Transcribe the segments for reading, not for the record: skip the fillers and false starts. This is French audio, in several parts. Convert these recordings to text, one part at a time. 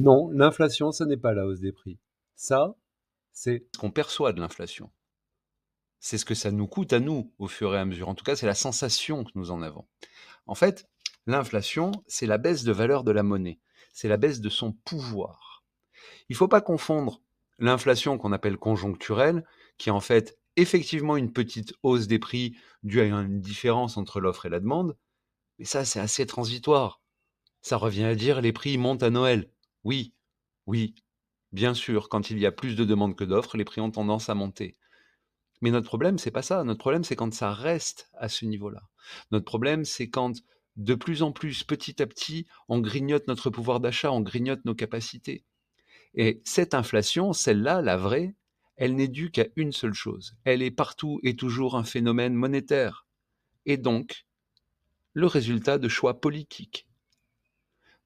Non, l'inflation, ce n'est pas la hausse des prix. Ça, c'est Ce qu'on perçoit de l'inflation. C'est ce que ça nous coûte à nous au fur et à mesure. En tout cas, c'est la sensation que nous en avons. En fait, l'inflation, c'est la baisse de valeur de la monnaie. C'est la baisse de son pouvoir. Il ne faut pas confondre l'inflation qu'on appelle conjoncturelle, qui est en fait effectivement une petite hausse des prix due à une différence entre l'offre et la demande, mais ça, c'est assez transitoire. Ça revient à dire les prix montent à Noël. Oui, oui, bien sûr, quand il y a plus de demandes que d'offres, les prix ont tendance à monter. Mais notre problème, c'est pas ça. Notre problème, c'est quand ça reste à ce niveau-là. Notre problème, c'est quand de plus en plus, petit à petit, on grignote notre pouvoir d'achat, on grignote nos capacités. Et cette inflation, celle-là, la vraie, elle n'est due qu'à une seule chose. Elle est partout et toujours un phénomène monétaire. Et donc, le résultat de choix politiques.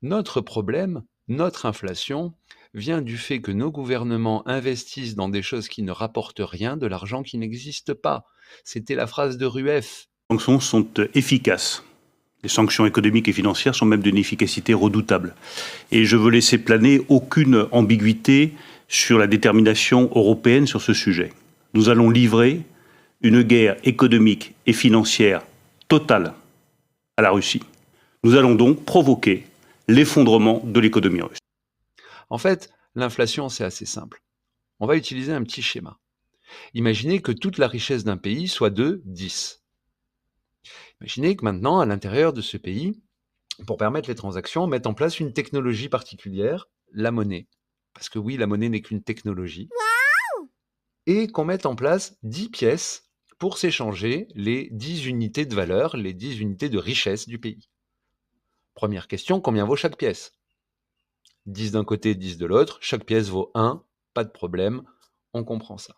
Notre problème, notre inflation, vient du fait que nos gouvernements investissent dans des choses qui ne rapportent rien, de l'argent qui n'existe pas. C'était la phrase de Rueff. Les sanctions sont efficaces. Les sanctions économiques et financières sont même d'une efficacité redoutable. Et je veux laisser planer aucune ambiguïté sur la détermination européenne sur ce sujet. Nous allons livrer une guerre économique et financière totale à la Russie. Nous allons donc provoquer l'effondrement de l'économie russe. En fait, l'inflation, c'est assez simple. On va utiliser un petit schéma. Imaginez que toute la richesse d'un pays soit de 10. Imaginez que maintenant, à l'intérieur de ce pays, pour permettre les transactions, on mette en place une technologie particulière, la monnaie. Parce que oui, la monnaie n'est qu'une technologie. Et qu'on mette en place 10 pièces pour s'échanger les 10 unités de valeur, les 10 unités de richesse du pays. Première question, combien vaut chaque pièce? 10 d'un côté, 10 de l'autre, chaque pièce vaut 1, pas de problème, on comprend ça.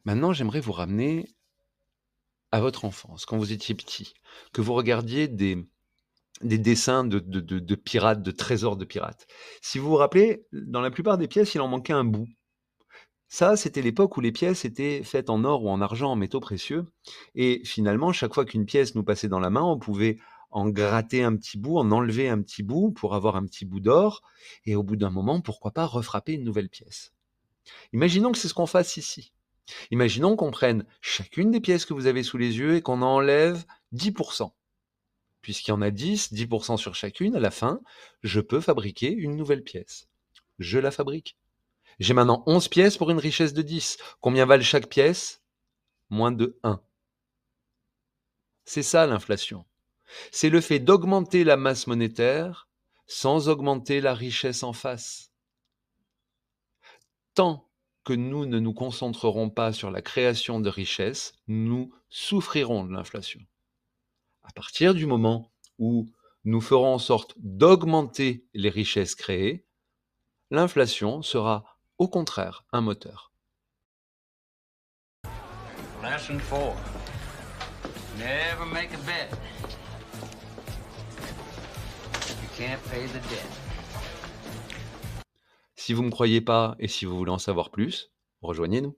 Maintenant, j'aimerais vous ramener à votre enfance, quand vous étiez petit, que vous regardiez des dessins de pirates, de trésors de pirates. Si vous vous rappelez, dans la plupart des pièces, il en manquait un bout. Ça, c'était l'époque où les pièces étaient faites en or ou en argent, en métaux précieux. Et finalement, chaque fois qu'une pièce nous passait dans la main, on pouvait en gratter un petit bout, en enlever un petit bout pour avoir un petit bout d'or. Et au bout d'un moment, pourquoi pas refrapper une nouvelle pièce. Imaginons que c'est ce qu'on fasse ici. Imaginons qu'on prenne chacune des pièces que vous avez sous les yeux et qu'on en enlève 10%. Puisqu'il y en a 10, 10% sur chacune, à la fin, je peux fabriquer une nouvelle pièce. Je la fabrique. J'ai maintenant 11 pièces pour une richesse de 10. Combien valent chaque pièce? Moins de 1. C'est ça l'inflation. C'est le fait d'augmenter la masse monétaire sans augmenter la richesse en face. Tant que nous ne nous concentrerons pas sur la création de richesses, nous souffrirons de l'inflation. À partir du moment où nous ferons en sorte d'augmenter les richesses créées, l'inflation sera au contraire un moteur. Lesson 4. Never make a bet. You can't pay the debt. Si vous ne me croyez pas et si vous voulez en savoir plus, rejoignez-nous.